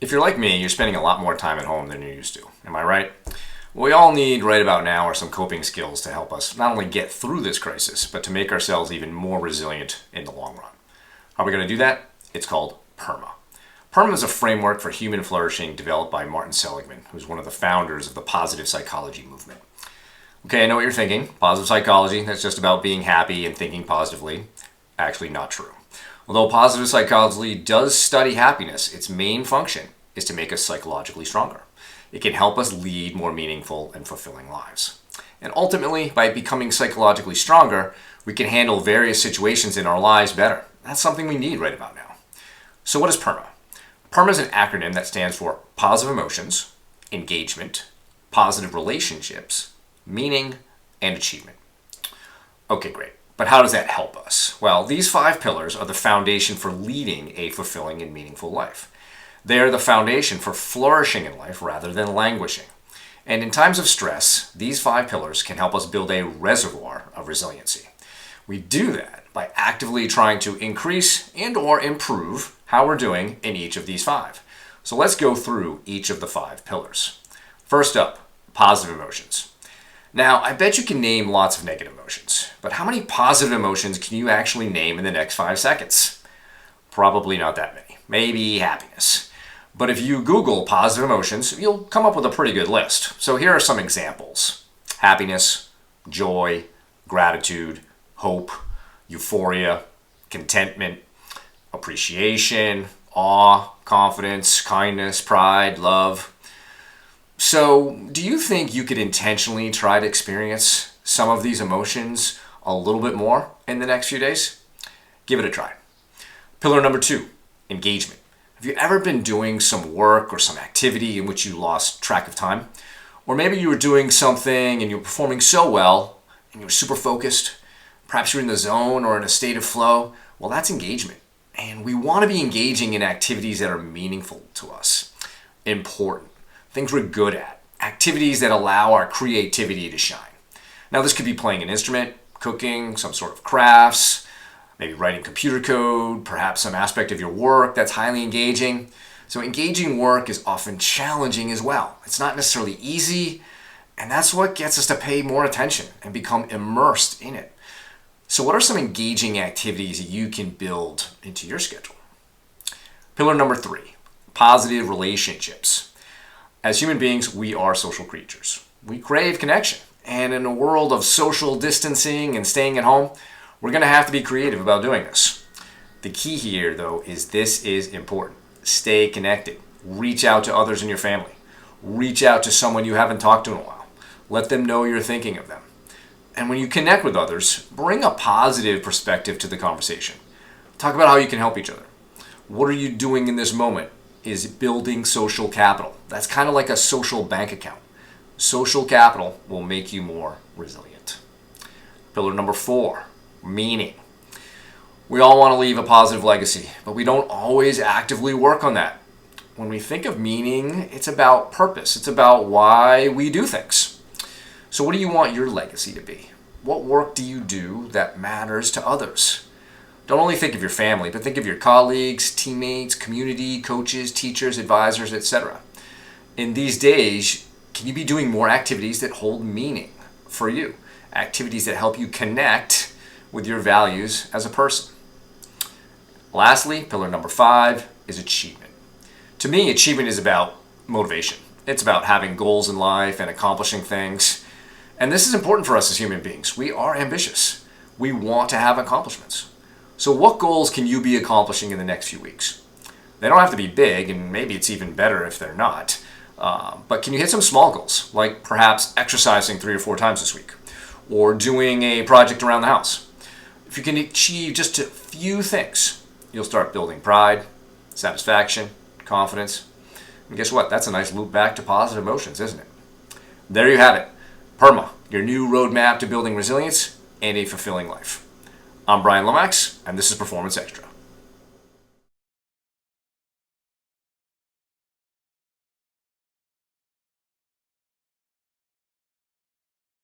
If you're like me, you're spending a lot more time at home than you're used to. Am I right? What we all need right about now are some coping skills to help us not only get through this crisis, but to make ourselves even more resilient in the long run. How are we going to do that? It's called PERMA. PERMA is a framework for human flourishing developed by Martin Seligman, who's one of the founders of the positive psychology movement. Okay, I know what you're thinking. Positive psychology, that's just about being happy and thinking positively. Actually, not true. Although positive psychology does study happiness, its main function is to make us psychologically stronger. It can help us lead more meaningful and fulfilling lives. And ultimately, by becoming psychologically stronger, we can handle various situations in our lives better. That's something we need right about now. So what is PERMA? PERMA is an acronym that stands for positive emotions, engagement, positive relationships, meaning, and achievement. Okay, great. But how does that help us? Well, these 5 pillars are the foundation for leading a fulfilling and meaningful life. They are the foundation for flourishing in life rather than languishing. And in times of stress, these 5 pillars can help us build a reservoir of resiliency. We do that by actively trying to increase and or improve how we're doing in each of these 5. So let's go through each of the 5 pillars. First up, positive emotions. Now, I bet you can name lots of negative emotions, but how many positive emotions can you actually name in the next 5 seconds? Probably not that many. Maybe happiness. But if you Google positive emotions, you'll come up with a pretty good list. So here are some examples. Happiness, joy, gratitude, hope, euphoria, contentment, appreciation, awe, confidence, kindness, pride, love. So, do you think you could intentionally try to experience some of these emotions a little bit more in the next few days? Give it a try. Pillar number 2, engagement. Have you ever been doing some work or some activity in which you lost track of time? Or maybe you were doing something and you were performing so well and you were super focused. Perhaps you're in the zone or in a state of flow. Well, that's engagement. And we want to be engaging in activities that are meaningful to us, important. Things we're good at, activities that allow our creativity to shine. Now, this could be playing an instrument, cooking, some sort of crafts, maybe writing computer code, perhaps some aspect of your work that's highly engaging. So engaging work is often challenging as well. It's not necessarily easy, and that's what gets us to pay more attention and become immersed in it. So what are some engaging activities that you can build into your schedule? Pillar number 3, positive relationships. As human beings, we are social creatures. We crave connection. And in a world of social distancing and staying at home, we're going to have to be creative about doing this. The key here, though, is this is important. Stay connected. Reach out to others in your family. Reach out to someone you haven't talked to in a while. Let them know you're thinking of them. And when you connect with others, bring a positive perspective to the conversation. Talk about how you can help each other. What are you doing in this moment? Is building social capital. That's kind of like a social bank account. Social capital will make you more resilient. Pillar number 4, meaning. We all want to leave a positive legacy, but we don't always actively work on that. When we think of meaning, it's about purpose. It's about why we do things. So what do you want your legacy to be? What work do you do that matters to others? Don't only think of your family, but think of your colleagues, teammates, community, coaches, teachers, advisors, etc. In these days, can you be doing more activities that hold meaning for you? Activities that help you connect with your values as a person. Lastly, pillar number 5 is achievement. To me, achievement is about motivation. It's about having goals in life and accomplishing things. And this is important for us as human beings. We are ambitious. We want to have accomplishments. So what goals can you be accomplishing in the next few weeks? They don't have to be big, and maybe it's even better if they're not. But can you hit some small goals, like perhaps exercising 3 or 4 times this week, or doing a project around the house? If you can achieve just a few things, you'll start building pride, satisfaction, confidence. And guess what? That's a nice loop back to positive emotions, isn't it? There you have it. PERMA, your new roadmap to building resilience and a fulfilling life. I'm Brian Lomax, and this is Performance Extra.